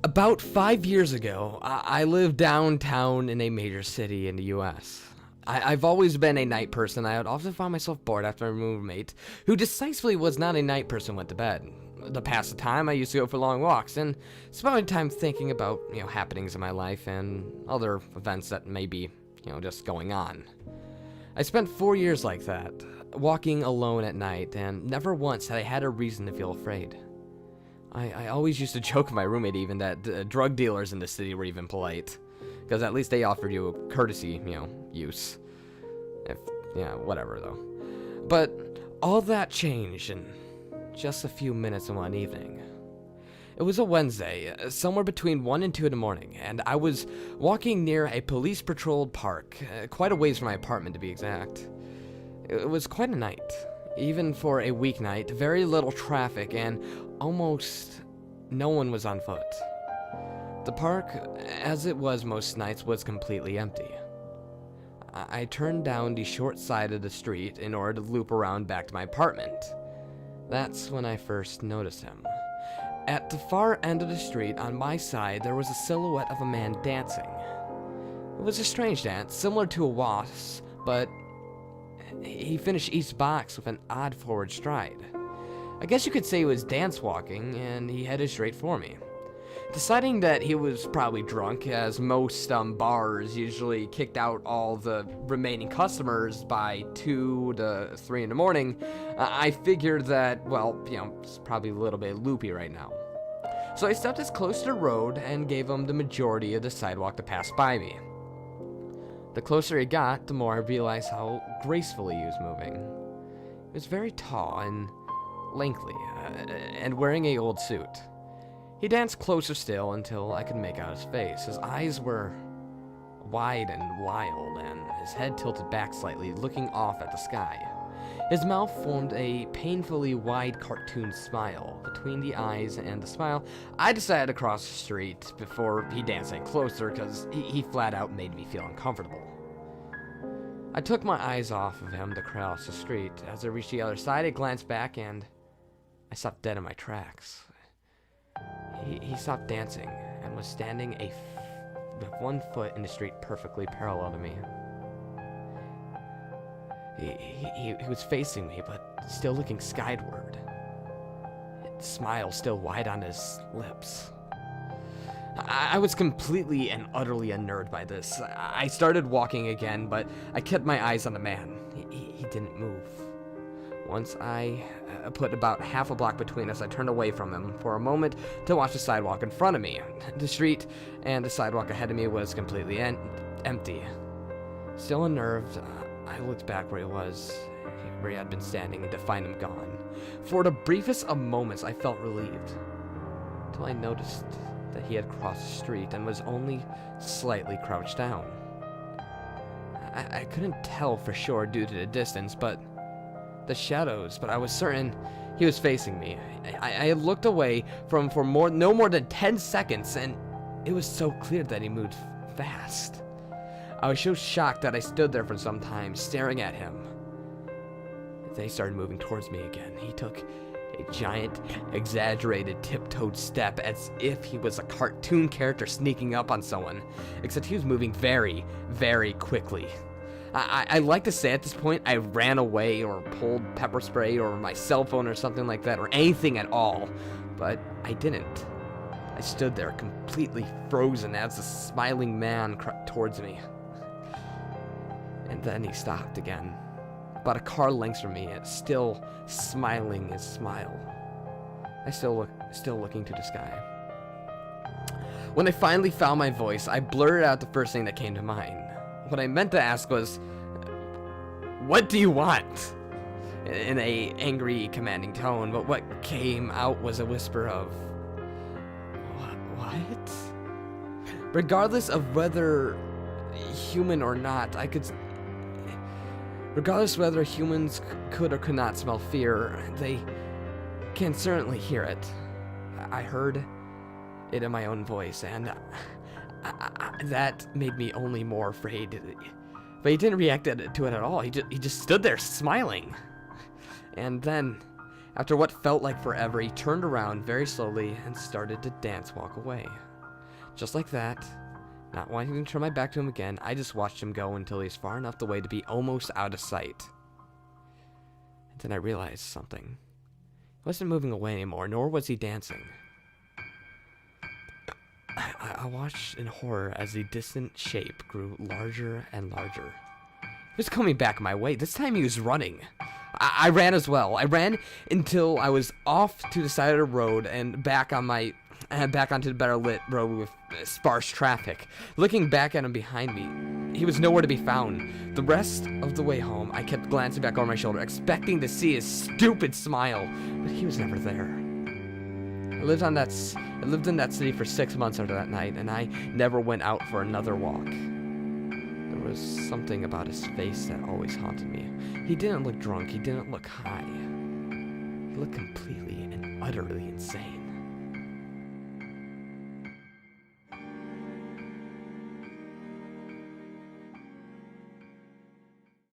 About 5 years ago, I lived downtown in a major city in the US. I've always been a night person. I would often find myself bored after my roommate, who decisively was not a night person, went to bed. To pass the time, I used to go for long walks and spend my time thinking about, happenings in my life and other events that may be, just going on. I spent 4 years like that, walking alone at night, and never once had I had a reason to feel afraid. I always used to joke with my roommate even that drug dealers in the city were even polite, because at least they offered you a courtesy, use. If, whatever though. But all that changed in just a few minutes in one evening. It was a Wednesday, somewhere between 1 and 2 in the morning, and I was walking near a police-patrolled park, quite a ways from my apartment to be exact. It was quite a night. Even for a weeknight, very little traffic, and almost no one was on foot. The park, as it was most nights, was completely empty. I turned down the short side of the street in order to loop around back to my apartment. That's when I first noticed him. At the far end of the street, on my side, there was a silhouette of a man dancing. It was a strange dance, similar to a waltz, but he finished each box with an odd forward stride. I guess you could say he was dance walking, and he headed straight for me. Deciding that he was probably drunk, as most bars usually kicked out all the remaining customers by 2 to 3 in the morning, I figured that, it's probably a little bit loopy right now. So I stepped as close to the road and gave him the majority of the sidewalk to pass by me. The closer he got, the more I realized how gracefully he was moving. He was very tall and lengthy, and wearing a old suit. He danced closer still until I could make out his face. His eyes were wide and wild, and his head tilted back slightly, looking off at the sky. His mouth formed a painfully wide cartoon smile. Between the eyes and the smile, I decided to cross the street before he danced any closer, because he flat out made me feel uncomfortable. I took my eyes off of him to cross the street. As I reached the other side, I glanced back, and I stopped dead in my tracks. He stopped dancing and was standing with 1 foot in the street perfectly parallel to me. He was facing me, but still looking skyward. The smile still wide on his lips. I was completely and utterly unnerved by this. I started walking again, but I kept my eyes on the man. He didn't move. Once I put about half a block between us, I turned away from him for a moment to watch the sidewalk in front of me. The street and the sidewalk ahead of me was completely empty. Still unnerved, I looked back where he had been standing, to find him gone. For the briefest of moments, I felt relieved, until I noticed that he had crossed the street and was only slightly crouched down. I couldn't tell for sure due to the distance, but I was certain he was facing me. I had looked away for no more than 10 seconds, and it was so clear that he moved fast. I was so shocked that I stood there for some time, staring at him. Then he started moving towards me again. He took a giant, exaggerated, tiptoed step as if he was a cartoon character sneaking up on someone, except he was moving very, very quickly. I like to say at this point I ran away or pulled pepper spray or my cell phone or something like that, or anything at all, but I didn't. I stood there completely frozen as the smiling man crept towards me. And then he stopped again, about a car length from me, still smiling his smile. I still looking to the sky. When I finally found my voice, I blurted out the first thing that came to mind. What I meant to ask was, "What do you want?" in a angry, commanding tone, but what came out was a whisper of, "What?" Regardless of whether human or not, regardless whether humans could or could not smell fear, they can certainly hear it. I heard it in my own voice, and that made me only more afraid. But he didn't react to it at all. He just stood there smiling. And then, after what felt like forever, he turned around very slowly and started to walk away. Just like that, not wanting to turn my back to him again, I just watched him go until he's far enough away to be almost out of sight. And then I realized something. He wasn't moving away anymore, nor was he dancing. I watched in horror as the distant shape grew larger and larger. He was coming back my way. This time he was running. I ran as well. I ran until I was off to the side of the road and back onto the better lit road with sparse traffic. Looking back at him behind me, he was nowhere to be found. The rest of the way home, I kept glancing back over my shoulder, expecting to see his stupid smile, but he was never there. I lived in that city for 6 months after that night, and I never went out for another walk. There was something about his face that always haunted me. He didn't look drunk. He didn't look high. He looked completely and utterly insane.